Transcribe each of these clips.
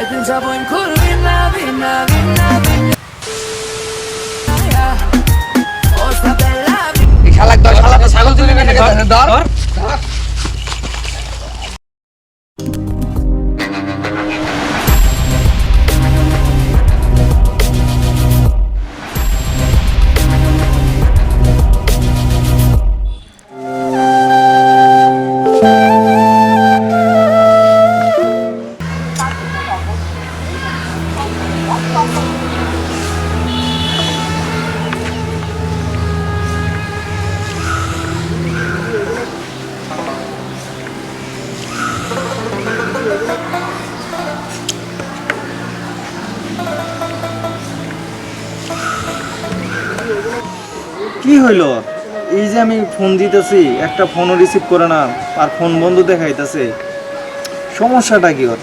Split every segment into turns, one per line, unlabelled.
pensavo in colina, vinna, vinna, vinna. Oh, sta bella
এই শালাটা ছাগল তুলে নিয়ে গেছে ধর
কি হইল? এই যে আমি ফোন দিতেছি, একটা ফোনও রিসিভ করে না, আর ফোন বন্ধ দেখাইতেছে। সমস্যাটা কি ওর?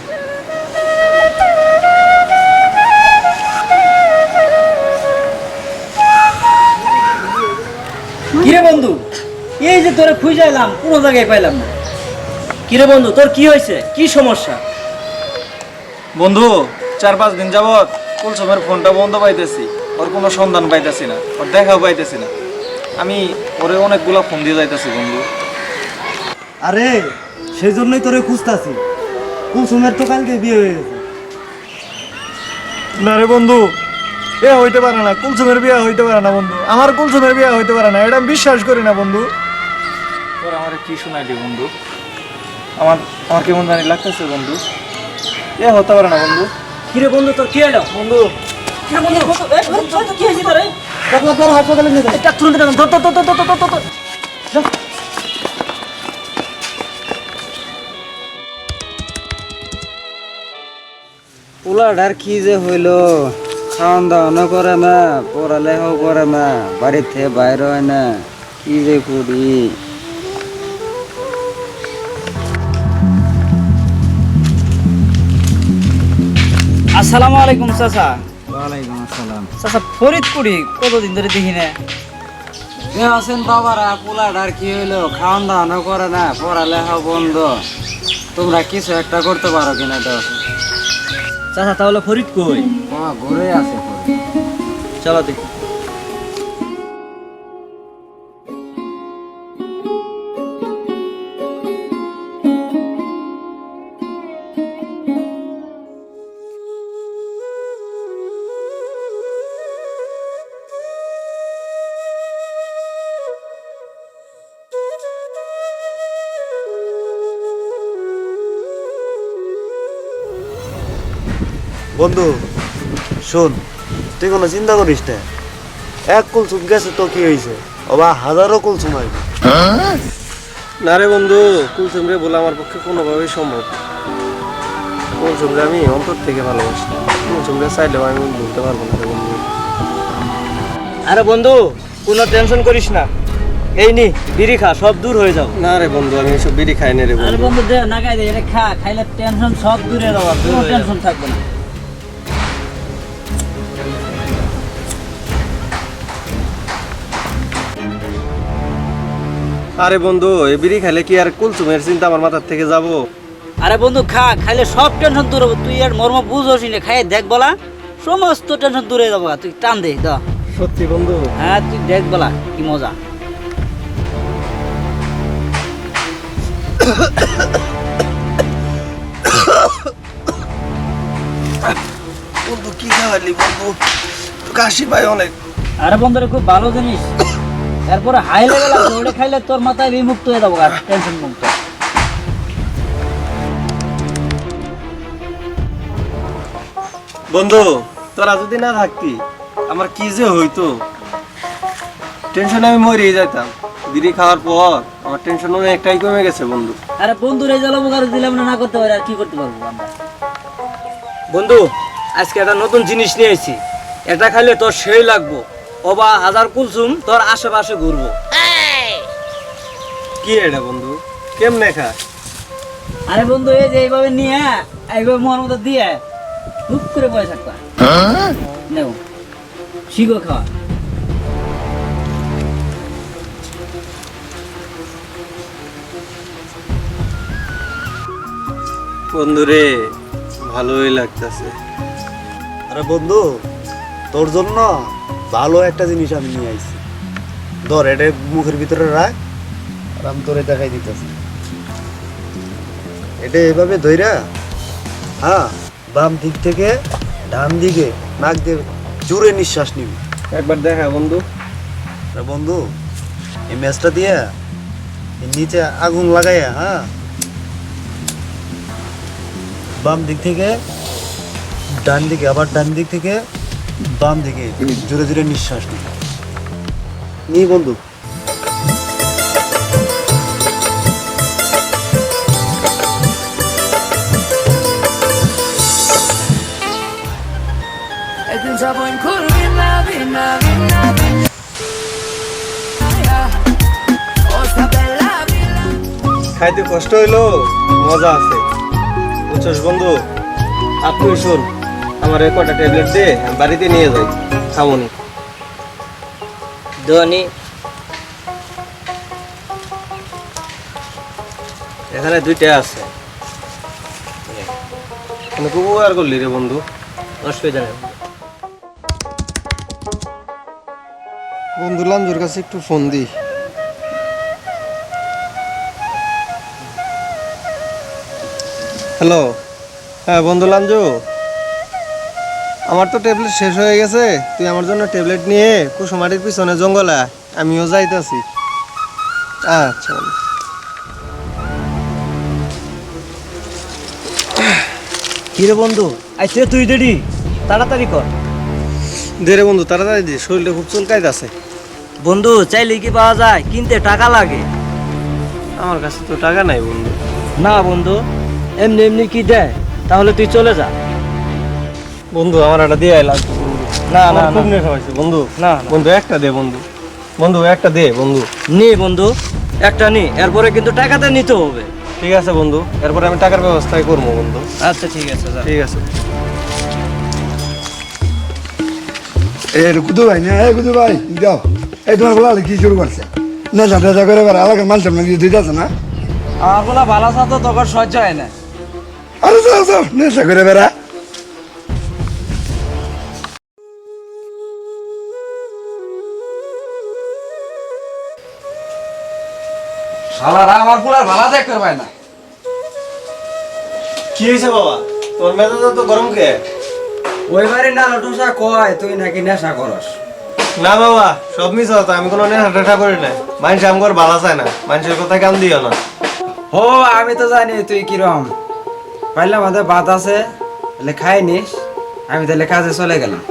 কিরে বন্ধু, এই যে তোরে খুঁজে এলাম, কোনো জায়গায় পাইলাম না। কিরে বন্ধু, তোর কি হয়েছে? কি সমস্যা?
বন্ধু, 4-5 দিন যাবৎ কুলসুমের ফোনটা বন্ধ পাইতেছি, ওর কোনো সন্ধান পাইতেছি না, ওর দেখাও পাইতেছি না। আমি ওরে অনেকগুলো ফোন দিয়ে যাইতেছি বন্ধু।
আরে সেই জন্যই তোরে খুঁজতাছি। কুলসুমের তো কালকে বিয়ে হয়ে গেছে।
না রে বন্ধু, এ হইতে পারে না, কুলসুমের বিয়ে হইতে পারে না বন্ধু, আমার কুলসুমের বিয়ে হইতে পারে না, এটা আমি বিশ্বাস করি না বন্ধু। তোর আমার কি শোনাইলি বন্ধু? আমার আমার কেমন জানি লাগতেছে বন্ধু, এ হতে পারে না বন্ধু।
কিরে বন্ধু, তোর কি হলো?
বন্ধু
কিরে বন্ধু, কি হয়েছে তোর?
তোর হাসপাতালে নিয়ে
এটা তুলে দে, ধর।
পোলাটার কি যে হইল, খাওয়ান দাওয়ানো করে না, পড়ালেখাও করে না, বাড়ির থেকে বাইরে হয় না, কি যে করি।
আসসালামু আলাইকুম চাচা।
ওয়ালাইকুম আসসালাম।
চাচা, ফরিদপুরি কতদিন ধরে দেখি না।
কে আছেন বাবারা? পোলাটার কি হইলো, খাওয়ান দাওয়ানো করে না, পড়ালেখা বন্ধ। তোমরা কিছু একটা করতে পারো কিনা? তো
চাচা তাহলে ফরিদ কই?
ঘুরে আছে।
চলো দেখি।
বন্ধু শোন, তুই কোনো চিন্তা করিস না। এক কুলসুম গেছে তো কি হয়েছে, ওবা হাজারো কুলসুম আইবে।
না রে বন্ধু, কুলসুমরে বলে আমার পক্ষে কোনোভাবেই সম্ভব। কুলসুমরে আমি অন্তর থেকে ভালোবাসি, কুলসুমরে চাইলেও আমি ভুলতে পারবো না রে বন্ধু।
আরে বন্ধু, কোনো টেনশন করিস না, এই নি বিড়ি খা, সব দূর হয়ে যাও।
না রে বন্ধু, আমি এসব বিড়ি খাই না রে
আরে
বন্ধু।
বন্ধু, দে না খাই দে, এটা খা, খাইলে টেনশন সব দূরে যাওয়া, কোনো টেনশন থাকবে না।
আরে বন্ধু, এই বিড়ি খাইলে কি আর কুলসুমের চিন্তা আমার মাথার থেকে যাবো?
আরে বন্ধু খা, খাইলে সব টেনশন দূর হবে। তুই আর মর্ম বুঝোস না, খাই দেখ বলা, সমস্ত টেনশন দূরে যাবো। তুই টান দে দ।
সত্যি বন্ধু?
হ্যাঁ, তুই দেখ বলা কি মজা।
বন্ধু কি খাওয়ালি বন্ধু? কাশি পাই অনেক।
আরে বন্ধু, খুব ভালো জিনিস। এরপরে হাই লেভেল আছে, ওটা খাইলে তোর মাথায় বিমুক্ত হয়ে যাবো, আর টেনশন মুক্ত।
বন্ধু, তোরা যদি না থাকতি আমার কি যে হইতো, টেনশনে আমি মরেই যাইতাম। বিড়ি খাওয়ার পর আমার টেনশন অনেকটাই কমে গেছে বন্ধু।
আরে বন্ধু, এই জলমুখার দিলাম না করতে পারে, আর কি করতে পারবো আমরা?
বন্ধু, আজকে একটা নতুন জিনিস নিয়ে এসেছি, এটা খাইলে তোর সেই লাগবো, ওবা হাজার কুলসুম তোর আশেপাশে ঘুরবো।
কি এটা বন্ধু, কেমনে খা?
আরে বন্ধু, এই যে এইভাবে নিয়ে, এইভাবে মোহর মতো দিয়ে হুপ করে পয়সা থাকবা। নেও, শিখো খাওয়া।
বন্ধুরে ভালোই লাগতেছে।
আরে বন্ধু, তোর জন্য ভালো একটা জিনিস আমি নিয়ে আইছি। ধর, এটা মুখের ভিতরে রাখ, আর আমি তোরে দেখাই দিতেছি। এটা এভাবে ধইরা, হ্যাঁ, বাম দিক থেকে ডান দিকে নাক দিয়ে জোরে নিঃশ্বাস নিবি।
একবার দেখা বন্ধু।
আরে বন্ধু, এই ম্যাচটা দিয়ে এর নিচে আগুন লাগাইয়া, হ্যাঁ, বাম দিক থেকে ডান দিকে, আবার ডান দিক থেকে বাম দিকে জোরে জোরে নিঃশ্বাস নি বন্ধু।
একদিন যাব খুলবি না বিনা বিনা
খাইতে কষ্ট হইলো, মজা আছে, বুঝছস বন্ধু। আর তুই শোন, আমার কটা ট্যাবলেট দে, আমি বাড়িতে নিয়ে যাই, খামনি।
ধনী এখানে 2টা আছে,
অনেক উপকার করলি রে বন্ধু।
অসুবিধা নেই।
বন্ধু লাঞ্জুর কাছে একটু ফোন দি। হ্যালো, হ্যাঁ বন্ধু লাঞ্জু, আমার তো ট্যাবলেট শেষ হয়ে গেছে। তুই আমার জন্য ট্যাবলেট নিয়ে কুসুমারির পিছনে জঙ্গলে, আমিও যাইতাছি। আচ্ছা বন্ধু।
কিরে বন্ধু, আইতে তুই দেরি, তাড়াতাড়ি কর।
দে রে বন্ধু, তাড়াতাড়ি দে, শরীরটা খুব চুলকাইতাছে।
বন্ধু চাইলে কি পাওয়া যায়? কিনতে টাকা লাগে।
আমার কাছে তো টাকা নাই বন্ধু।
না বন্ধু, এমনি এমনি কি দেয়? তাহলে তুই চলে যা।
বন্ধু আমার একটা দিয়ে আইলাম।
না
আমার খুব নেশা হয়েছে বন্ধু।
না
বন্ধু একটা দে বন্ধু, বন্ধু একটা দে বন্ধু।
নি বন্ধু, একটা নি, এরপরে কিন্তু টাকাতে নিতে হবে।
ঠিক আছে বন্ধু, এরপরে আমি টাকার ব্যবস্থাই করবো বন্ধু।
আচ্ছা ঠিক আছে, যা।
ঠিক আছে।
কুদু ভাই না, কুদু ভাই যাও। এই তোমার বলা কি শুরু করছে? নেশা টেশা করে এবার এলাকার মানুষ দিতে আছে না?
আমার বলা ভালো সাথে তখন সহ্য হয় না।
আরে যাও যাও, নেশা করে বেড়া।
শালারা আমার পোলার ভালো দেখতে পায় না।
কি হয়েছে বাবা, তোর মেজাজ তো গরম কে?
ওই বাড়ি না লটুসা কয় তুই নাকি নেশা করস।
না বাবা, সব মিস হতো, আমি কোনো নেশা টেশা করি না। মানুষ আমার ভালো চায় না, মানুষের কথা কান দিও না।
হো আমি তো জানি তুই কিরম। পাইলাম আমাদের ভাত আছে, তাহলে খাই নিস, আমি তাহলে কাজে চলে গেলাম।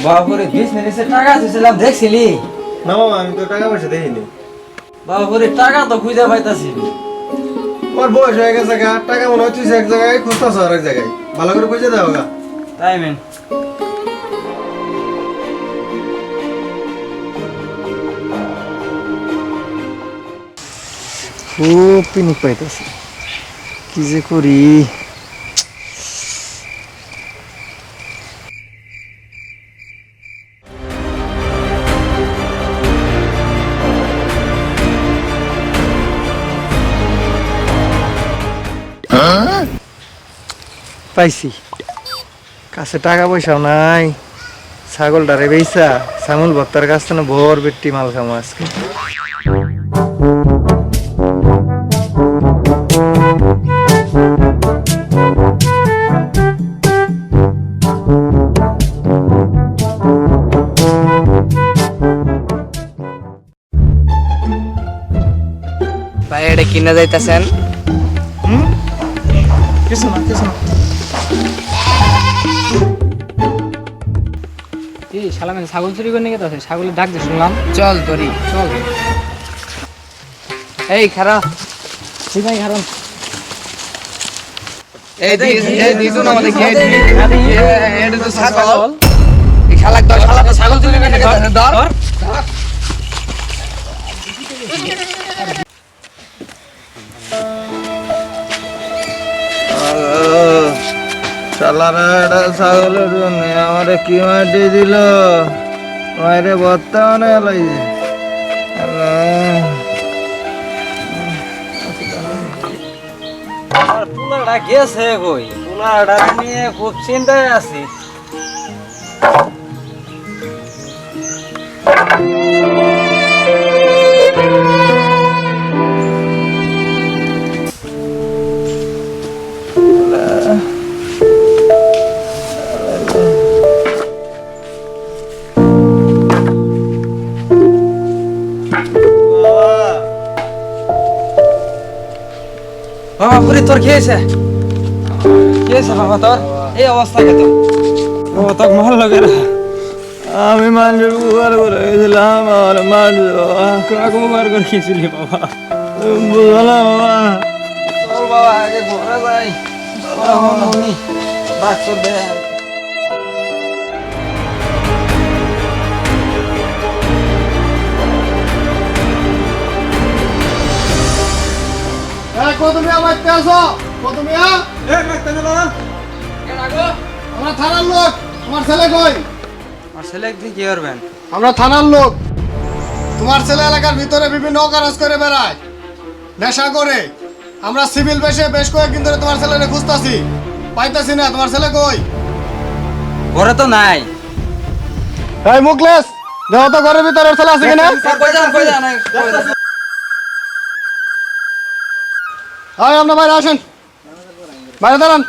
বাবুরে 20 মিনিটের টাকা দিয়েছিলাম, দেখছিলি?
না বাবা, আমি তো টাকা পয়সা দেখিনি।
বাবুরে টাকা তো খুঁজে পাইতাছি।
তোমার বয়স হয়ে গেছে গা, টাকা মনে হয় তুই এক জায়গায় খুঁজতেছ আর এক জায়গায়, ভালো করে খুঁজে দাও গা।
তাই মেন
খুব পিনিক পাইতেছি, কি যে করি। পাইছি, কাছে টাকা পয়সাও নাই। ছাগলটারে বেইসা শ্যামল ভক্তার কাছ থেকে ভোর বেট্টি মাল খামো আজকে।
ভাই এটা কিনে যাইতাছেন?
কিছু না, কিছু না।
এই শালা মানে ছাগল চুরি করে নিয়ে গেছে, ছাগলের ডাক দিয়ে শুনলাম।
চল তোরি চল। এই খারাপ
ঠিক আছে, কারণ
এই দিছুন আমাদের কি এটা তো ছাগল এই শালাক ধর শালা তো ছাগল চুরি করে গেছে ধর
শালারা এটা ছাগলের জন্য আমারে কি মাটি দিল মায়েরে ভর্তা অনেক লাগছে
আর পোলাটা গেছে কই পোলাটা নিয়ে খুব চিন্তায় আছি
বাবা পুরি তোর খেয়েছে বাবা তোর এই অবস্থা কে তোর বাবা তোর মহল লাগে না
আমি মানুষের উপকার করে গেছিলাম আমার মানুষ
কাকু বার করে খেয়েছিলি বাবা
বুঝলাম বাবা
তোর বাবা আগে ঘরে যাই ডাক্তার দে
তুমি আমার আসো তুমি আমরা থানার লোক তোমার ছেলে কই
আর ছেলে কি করবেন
আমরা থানার লোক তোমার ছেলে এলাকার ভিতরে বিভিন্ন অকাজ করে বেড়ায় নেশা করে আমরা সিভিল বেশে বেশ কয়েকদিন ধরে তোমার ছেলেরে খুঁজতাছি পাইতাছি না তোমার ছেলে কই
ঘরে তো নাই
এই মুকলেশ দেখো তো ঘরের ভিতরে ওর ছেলে আছে কিনা
কই যান
হয় আপনার বাইরে আসেন বাইরে দাঁড়ান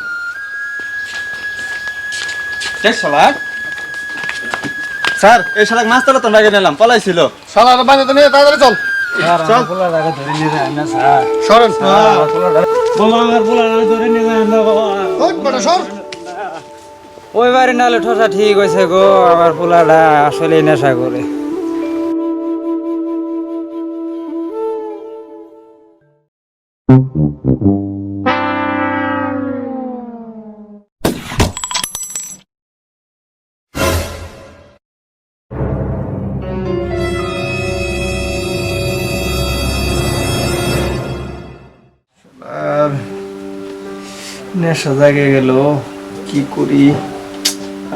স্যার এই শালাক মাছ তোলা তো লাগে নিলাম পলাইছিল
শালা বাইরে তো নিয়ে তাড়াতাড়ি চল চল
পোলাটাকে ধরে নিয়ে যায় না স্যার
সরেন
বাবা আমার পোলাটাকে ধরে নিয়ে যায় না বাবা
ওই বেটা সর
ওই বাড়ি নালে ঠোসা ঠিক হয়েছে গো আমার পোলাটা আসলে নেশা করে
আর নেশা জাগে গেল কি করি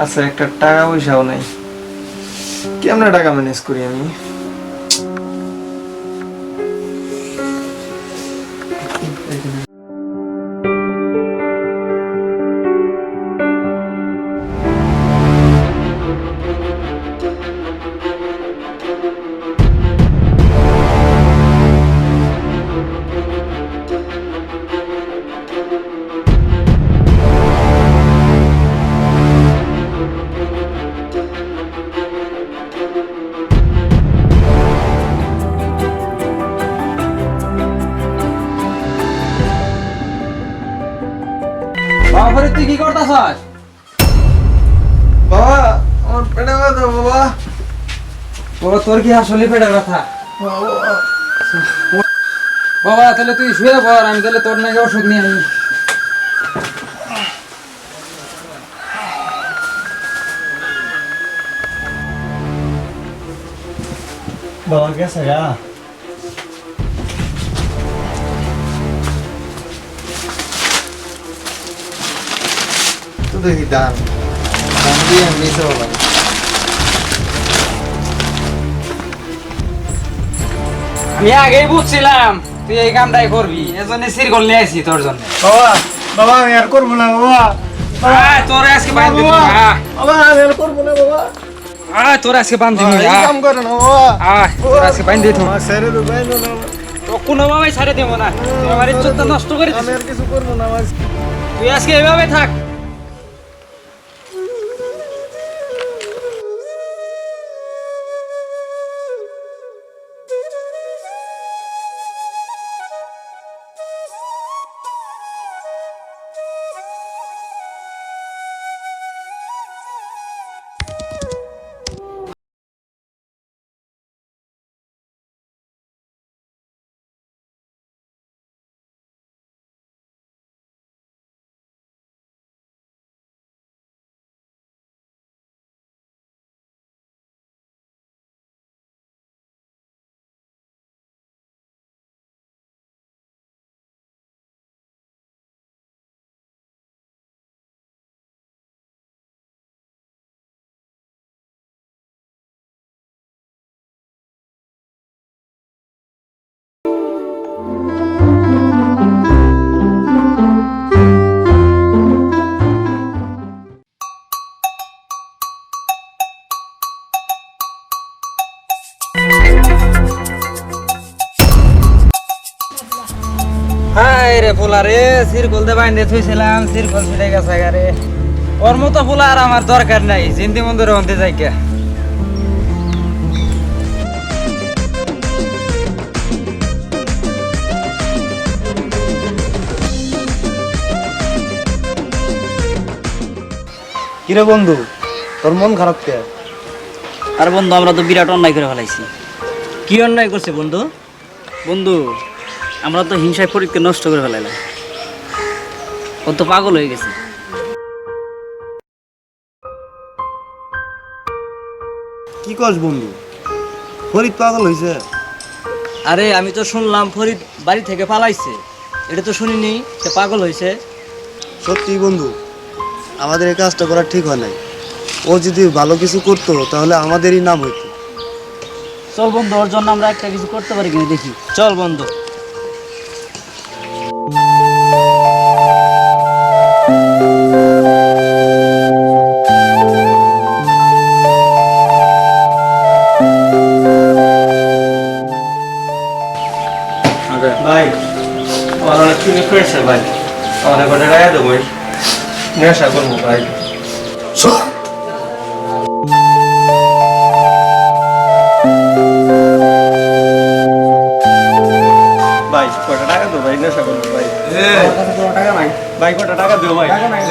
আচ্ছা একটা টাকা পয়সাও নাই কেমনে টাকা ম্যানেজ করি আমি
বাবা তুই কি করতাছস
বাবা আমার পেটে ব্যথা বাবা
বাবা তোর কি আসলে পেটের ব্যথা বাবা তাহলে তুই শুয়ে পড় আমি তাহলে তোর নাকি ওষুধ নিয়ে আসি
বাবা গেছে গা তো দেখি দান দিয়ে নিচে বাবা
আমি আগেই বুঝছিলাম তুই এই কামটাই করবি এজন্য সিরকল নিয়ে আসি তোর জন্য
বাবা বাবা আমি আর করবো না বাবা
তোর আজকে বান্ধি
বাবা আমি আর করবো না বাবা
তোর আজকে বান্ধি
এই কাম করে না বাবা
তোর আজকে বান্ধি
আমার ছেড়ে তো বাইন্দো না
তো কোনোভাবেই ছাড়ে দেবো না তুই আমার ইজ্জতটা নষ্ট করে
আমি আর কিছু করবো না আমার
তুই আজকে এভাবে থাক হায় রে পোলা রে, সিরকল দিয়ে বাইন্দে থুইছিলাম, সিরকল ছুটে গেছে গারে। ওর মতো পোলা আর আমার দরকার নাই, চিন্তি মন্দিরে অন্তে যাই কে।
কিরে বন্ধু, তোর মন খারাপ কে?
আর বন্ধু আমরা তো বিরাট অন্যায় করে ফেলাইছি।
কি অন্যায় করছে বন্ধু?
বন্ধু আমরা তো হিংসায় ফরিদকে নষ্ট করে ফেলাইলাম। ও তো পাগল হয়ে গেছে।
কি কস বন্ধু, ফরিদ পাগল হইছে?
আরে আমি তো শুনলাম ফরিদ বাড়ি থেকে পালাইছে, এটা তো শুনিনি সে পাগল হয়েছে।
সত্যি বন্ধু, আমাদের এই কাজটা করা ঠিক হয় নাই। ও যদি ভালো কিছু করতো তাহলে আমাদেরই নাম হইতো।
চল বন্ধু, ওর জন্য আমরা একটা কিছু করতে পারি কিনা দেখি।
চল বন্ধু।
ভাই আমার অনেক চুরি করেছে ভাই, আমার ঘরে রায় দেবো, নেশা করবো ভাই। ভাই কটা টাকা দেবো ভাই, নেশা করবো ভাই।
টাকা নাই
ভাই কটা টাকা দেবো ভাই?
টাকা নাই